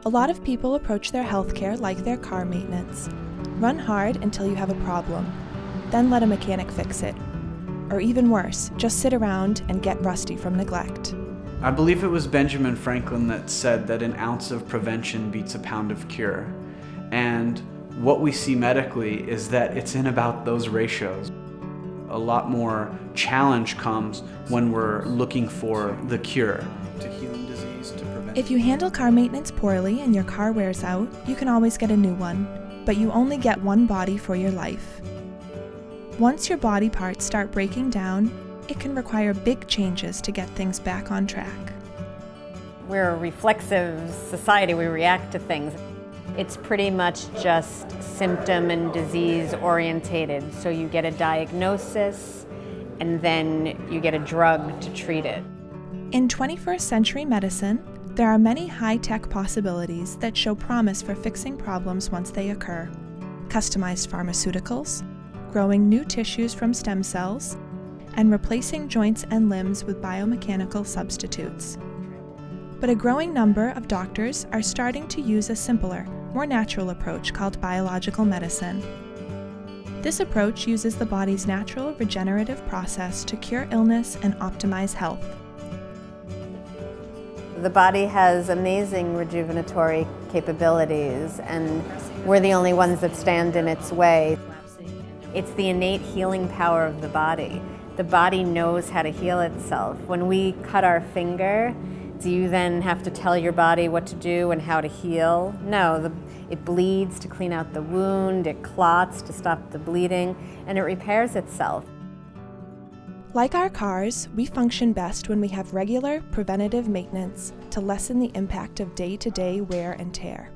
A lot of people approach their healthcare like their car maintenance. Run hard until you have a problem, then let a mechanic fix it. Or even worse, just sit around and get rusty from neglect. I believe it was Benjamin Franklin that said that an ounce of prevention beats a pound of cure. And what we see medically is that it's in about those ratios. A lot more challenge comes when we're looking for the cure. To healing disease, to prevent. If you handle car maintenance poorly and your car wears out, you can always get a new one, but you only get one body for your life. Once your body parts start breaking down, it can require big changes to get things back on track. We're a reflexive society, we react to things. It's pretty much just symptom and disease orientated. So you get a diagnosis and then you get a drug to treat it. In 21st century medicine, there are many high-tech possibilities that show promise for fixing problems once they occur. Customized pharmaceuticals, growing new tissues from stem cells, and replacing joints and limbs with biomechanical substitutes. But a growing number of doctors are starting to use a simpler, more natural approach called biological medicine. This approach uses the body's natural regenerative process to cure illness and optimize health. The body has amazing rejuvenatory capabilities, and we're the only ones that stand in its way. It's the innate healing power of the body. The body knows how to heal itself. When we cut our finger, do you then have to tell your body what to do and how to heal? No, it bleeds to clean out the wound, it clots to stop the bleeding, and it repairs itself. Like our cars, we function best when we have regular, preventative maintenance to lessen the impact of day-to-day wear and tear.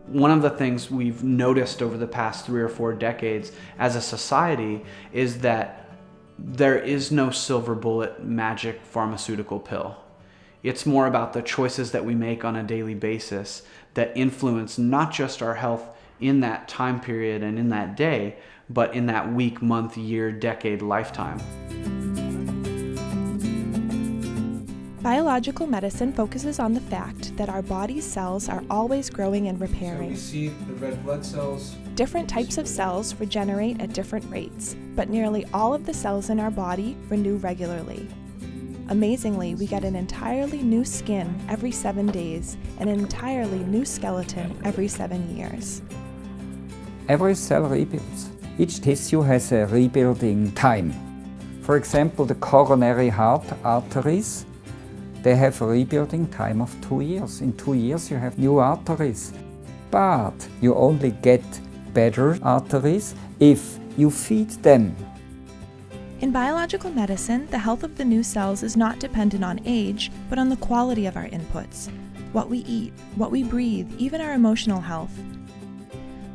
One of the things we've noticed over the past 3 or 4 decades as a society is that there is no silver bullet magic pharmaceutical pill. It's more about the choices that we make on a daily basis that influence not just our health in that time period and in that day, but in that week, month, year, decade, lifetime. Biological medicine focuses on the fact that our body's cells are always growing and repairing. So we see the red blood cells. Different types of cells regenerate at different rates, but nearly all of the cells in our body renew regularly. Amazingly, we get an entirely new skin every 7 days and an entirely new skeleton every 7 years. Every cell rebuilds. Each tissue has a rebuilding time. For example, the coronary heart arteries, they have a rebuilding time of 2 years. In 2 years you have new arteries. But you only get better arteries if you feed them. In biological medicine, the health of the new cells is not dependent on age, but on the quality of our inputs, what we eat, what we breathe, even our emotional health.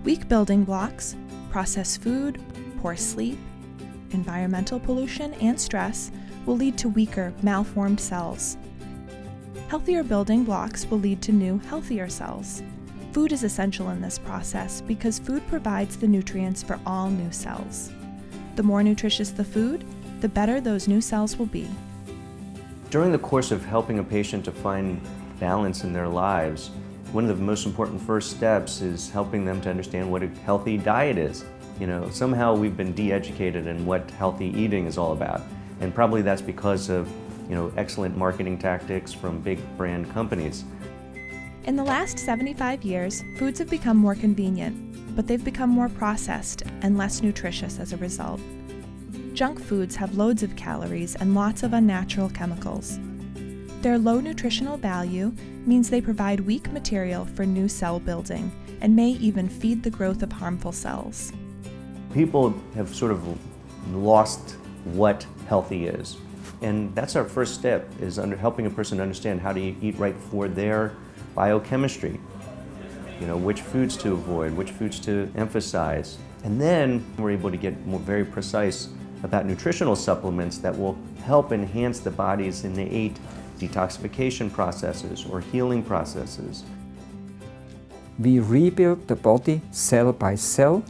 Weak building blocks, processed food, poor sleep, environmental pollution, and stress will lead to weaker, malformed cells. Healthier building blocks will lead to new, healthier cells. Food is essential in this process because food provides the nutrients for all new cells. The more nutritious the food, the better those new cells will be. During the course of helping a patient to find balance in their lives, one of the most important first steps is helping them to understand what a healthy diet is. Somehow we've been de-educated in what healthy eating is all about. And probably that's because of, excellent marketing tactics from big brand companies. In the last 75 years, foods have become more convenient, but they've become more processed and less nutritious as a result. Junk foods have loads of calories and lots of unnatural chemicals. Their low nutritional value means they provide weak material for new cell building and may even feed the growth of harmful cells. People have sort of lost what healthy is. And that's our first step, is helping a person understand how to eat right for their biochemistry. Which foods to avoid, which foods to emphasize. And then we're able to get very precise about nutritional supplements that will help enhance the body's innate detoxification processes or healing processes. We rebuild the body cell by cell,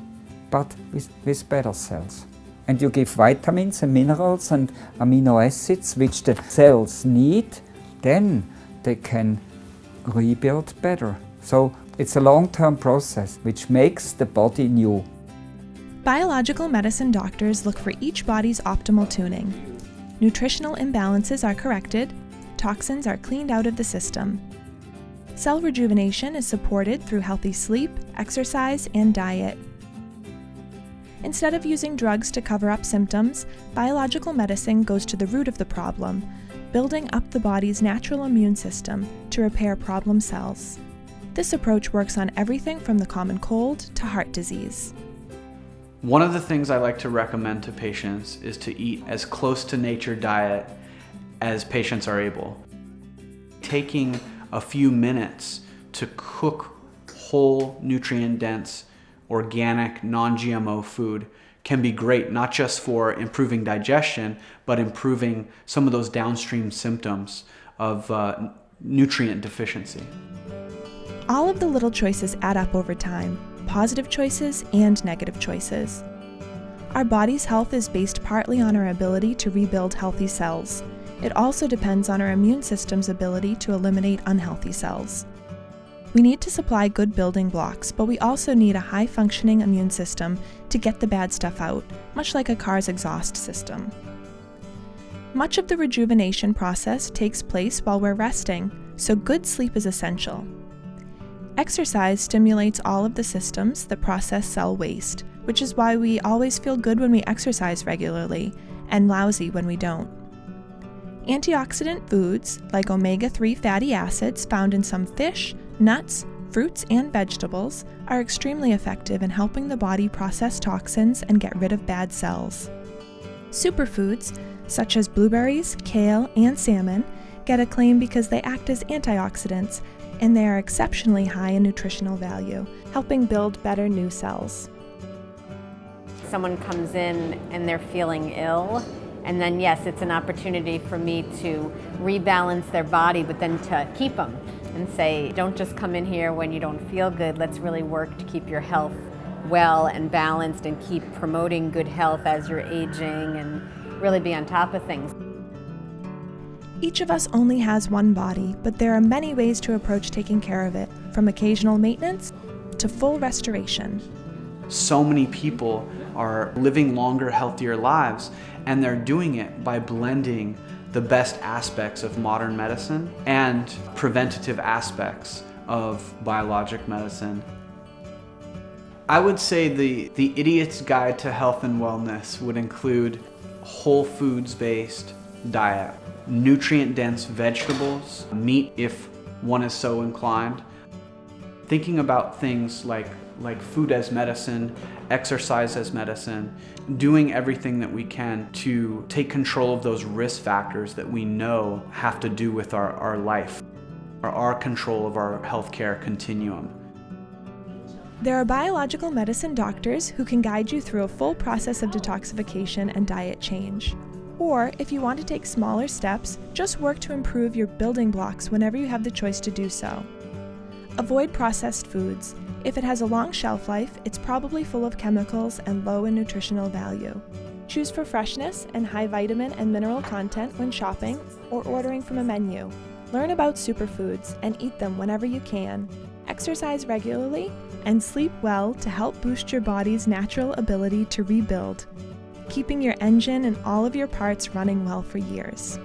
but with better cells. And you give vitamins and minerals and amino acids which the cells need, then they can rebuild better. So it's a long-term process which makes the body new. Biological medicine doctors look for each body's optimal tuning. Nutritional imbalances are corrected, toxins are cleaned out of the system. Cell rejuvenation is supported through healthy sleep, exercise, and diet. Instead of using drugs to cover up symptoms, biological medicine goes to the root of the problem, building up the body's natural immune system to repair problem cells. This approach works on everything from the common cold to heart disease. One of the things I like to recommend to patients is to eat as close to nature diet as patients are able. Taking a few minutes to cook whole, nutrient-dense, organic, non-GMO food can be great, not just for improving digestion, but improving some of those downstream symptoms of nutrient deficiency. All of the little choices add up over time, positive choices and negative choices. Our body's health is based partly on our ability to rebuild healthy cells. It also depends on our immune system's ability to eliminate unhealthy cells. We need to supply good building blocks, but we also need a high-functioning immune system to get the bad stuff out, much like a car's exhaust system. Much of the rejuvenation process takes place while we're resting, so good sleep is essential. Exercise stimulates all of the systems that process cell waste, which is why we always feel good when we exercise regularly, and lousy when we don't. Antioxidant foods, like omega-3 fatty acids found in some fish, nuts, fruits, and vegetables, are extremely effective in helping the body process toxins and get rid of bad cells. Superfoods, such as blueberries, kale, and salmon, get acclaim because they act as antioxidants, and they are exceptionally high in nutritional value, helping build better new cells. Someone comes in and they're feeling ill, and then yes, it's an opportunity for me to rebalance their body, but then to keep them and say, don't just come in here when you don't feel good. Let's really work to keep your health well and balanced and keep promoting good health as you're aging and really be on top of things. Each of us only has one body, but there are many ways to approach taking care of it, from occasional maintenance to full restoration. So many people are living longer, healthier lives, and they're doing it by blending the best aspects of modern medicine and preventative aspects of biologic medicine. I would say the Idiot's Guide to Health and Wellness would include whole foods-based diet, nutrient-dense vegetables, meat if one is so inclined, thinking about things like food as medicine, exercise as medicine, doing everything that we can to take control of those risk factors that we know have to do with our life, or our control of our healthcare continuum. There are biological medicine doctors who can guide you through a full process of detoxification and diet change. Or, if you want to take smaller steps, just work to improve your building blocks whenever you have the choice to do so. Avoid processed foods. If it has a long shelf life, it's probably full of chemicals and low in nutritional value. Choose for freshness and high vitamin and mineral content when shopping or ordering from a menu. Learn about superfoods and eat them whenever you can. Exercise regularly and sleep well to help boost your body's natural ability to rebuild, keeping your engine and all of your parts running well for years.